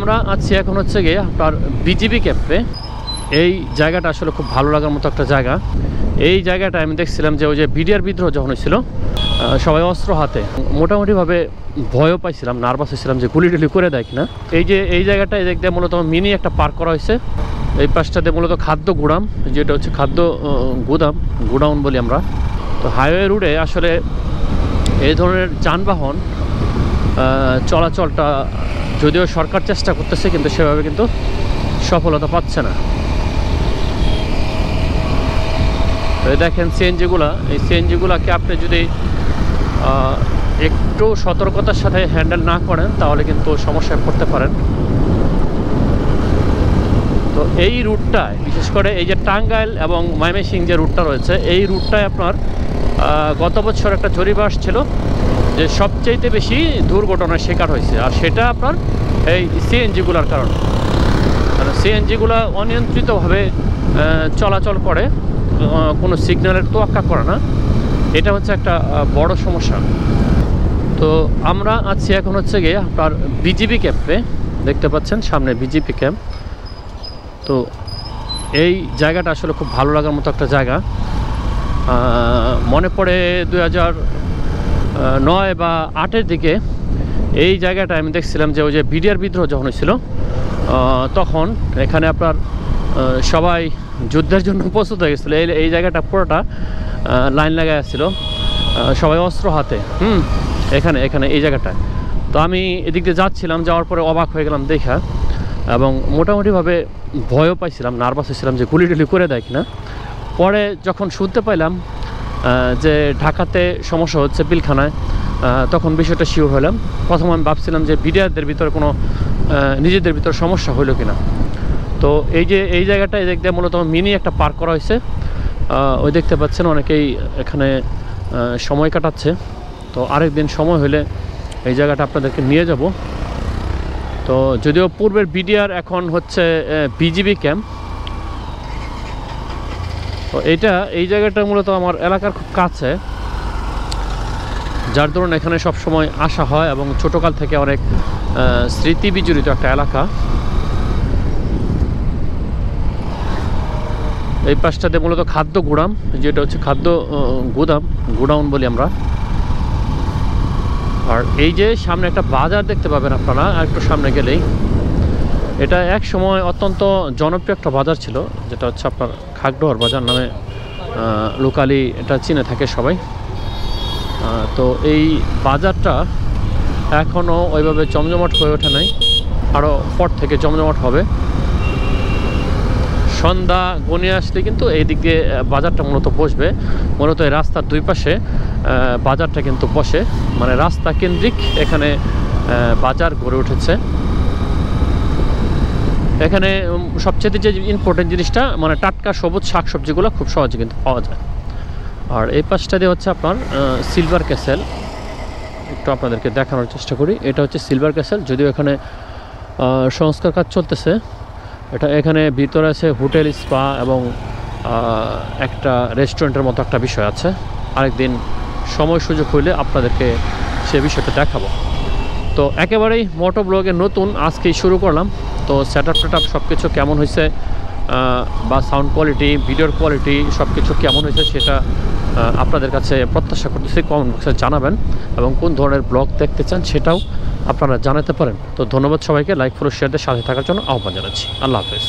আমরা আছি এখন হচ্ছে গিয়ে আপনার বিজিবি ক্যাম্পে। এই জায়গাটা আসলে খুব ভালো লাগার মতো একটা জায়গা। এই জায়গাটা আমি দেখছিলাম যে ওই যে বিডিআর বিদ্রোহ যখন হয়েছিল, সবাই অস্ত্র হাতে, মোটামুটিভাবে ভয়ও পাইছিলাম, নার্ভাস হয়েছিলাম যে গুলি টুলি করে দেয় কিনা। এই যে এই জায়গাটা এই দিক দিয়ে মূলত মিনি একটা পার্ক করা হয়েছে। এই পাশটাতে মূলত খাদ্য গুদাম, যেটা হচ্ছে খাদ্য গোডাউন বলি আমরা। তো হাইওয়ে রোডে আসলে এই ধরনের যানবাহন চলাচলটা যদিও সরকার চেষ্টা করতেছে, কিন্তু সেভাবে কিন্তু সফলতা পাচ্ছে না। দেখেন সিএনজিগুলা, এই সিএনজিগুলাকে আপনি যদি একটু সতর্কতার সাথে হ্যান্ডেল না করেন তাহলে কিন্তু সমস্যায় পড়তে পারেন। তো এই রুটটায় বিশেষ করে এই যে টাঙ্গাইল এবং ময়মনসিংহ যে রুটটা রয়েছে, এই রুটটায় আপনার গত বছর একটা জরিপ আসছিল যে সবচেয়ে বেশি দুর্ঘটনার শিকার হয়েছে, আর সেটা আপনার এই সিএনজিগুলার কারণে। কারণ সিএনজিগুলা অনিয়ন্ত্রিতভাবে চলাচল করে, কোনো সিগন্যালের তোয়াক্কা করে না। এটা হচ্ছে একটা বড় সমস্যা। তো আমরা আছি এখন হচ্ছে গিয়ে আপনার বিজিবি ক্যাম্পে, দেখতে পাচ্ছেন সামনে বিজিবি ক্যাম্প। তো এই জায়গাটা আসলে খুব ভালো লাগার মতো একটা জায়গা। মনে পড়ে 2009 বা 2008-এর দিকে এই জায়গাটা আমি দেখছিলাম যে ওই যে বিডিআর বিদ্রোহ যখন হয়েছিল, তখন এখানে আপনার সবাই যুদ্ধের জন্য প্রস্তুত হয়ে গেছিলো। এই জায়গাটা পুরোটা লাইন লাগাই আসছিল, সবাই অস্ত্র হাতে। এখানে এই জায়গাটায়। তো আমি এদিক দিয়ে যাচ্ছিলাম, যাওয়ার পরে অবাক হয়ে গেলাম দেখা, এবং মোটামুটিভাবে ভয়ও পাইছিলাম, নার্ভাস হয়েছিলাম যে গুলি টুলি করে দেয় কিনা। পরে যখন শুনতে পাইলাম যে ঢাকাতে সমস্যা হচ্ছে পিলখানায়, তখন বিষয়টা শিওর হলাম। প্রথম আমি ভাবছিলাম যে বিডিআরদের ভিতরে কোনো নিজেদের ভিতরে সমস্যা হইলো কিনা। তো এই যে এই জায়গাটা এই দিক দিয়ে মূলত মিনি একটা পার্ক করা হয়েছে। ওই দেখতে পাচ্ছেন অনেকেই এখানে সময় কাটাচ্ছে। তো আরেকদিন সময় হলে এই জায়গাটা আপনাদেরকে নিয়ে যাব। তো যদিও পূর্বের বিডিআর, এখন হচ্ছে বিজিবি ক্যাম্প। তো এই জায়গাটা মূলত আমার এলাকার খুব কাছে, যার দরুন এখানে সব সময় আসা হয়, এবং ছোটোকাল থেকে অনেক স্মৃতি বিজড়িত একটা এলাকা। এই পাশটাতে মূলত খাদ্য গুদাম, যেটা হচ্ছে খাদ্য গোডাউন বলি আমরা। আর এই যে সামনে একটা বাজার দেখতে পাবেন আপনারা, আর একটু সামনে গেলেই। এটা এক সময় অত্যন্ত জনপ্রিয় একটা বাজার ছিল, যেটা হচ্ছে আপনার খাগড়ার বাজার নামে লোকালি এটা চিনে থাকে সবাই। তো এই বাজারটা এখনও ওইভাবে জমজমাট হয়ে ওঠে নাই, আরও পর থেকে জমজমাট হবে। সন্ধ্যা গনিয়ে আসলে কিন্তু এই দিক দিয়ে বাজারটা মূলত বসবে। মূলত এই রাস্তার দুই পাশে বাজারটা কিন্তু বসে, মানে রাস্তা কেন্দ্রিক এখানে বাজার গড়ে উঠেছে। এখানে সবচেয়ে যে ইম্পর্টেন্ট জিনিসটা, মানে টাটকা সবুজ শাকসবজিগুলো খুব সহজে কিন্তু পাওয়া যায়। আর এই পাশটা দিয়ে হচ্ছে আপনার সিলভার ক্যাসেল, একটু আপনাদেরকে দেখানোর চেষ্টা করি। এটা হচ্ছে সিলভার ক্যাসেল, যদিও এখানে সংস্কার কাজ চলতেছে। এখানে ভিতরে আছে হোটেল, স্পা এবং একটা রেস্টুরেন্টের মতো একটা বিষয় আছে। আরেকদিন সময় সুযোগ হইলে আপনাদেরকে সে বিষয়টা দেখাবো। তো একেবারেই মোটো ব্লগে নতুন আজকেই শুরু করলাম। তো সেটআপ সব কিছু কেমন হয়েছে, বা সাউন্ড কোয়ালিটি, ভিডিওর কোয়ালিটি সব কিছু কেমন হয়েছে সেটা আপনাদের কাছে প্রত্যাশা করতেছি। কমেন্ট বক্সে জানাবেন, এবং কোন ধরনের ব্লগ দেখতে চান সেটাও আপনারা জানাতে পারেন। তো ধন্যবাদ সবাইকে, লাইক ফলো শেয়ার দিয়ে সাথে থাকার জন্য আহ্বান জানাচ্ছি। আল্লাহ হাফেজ।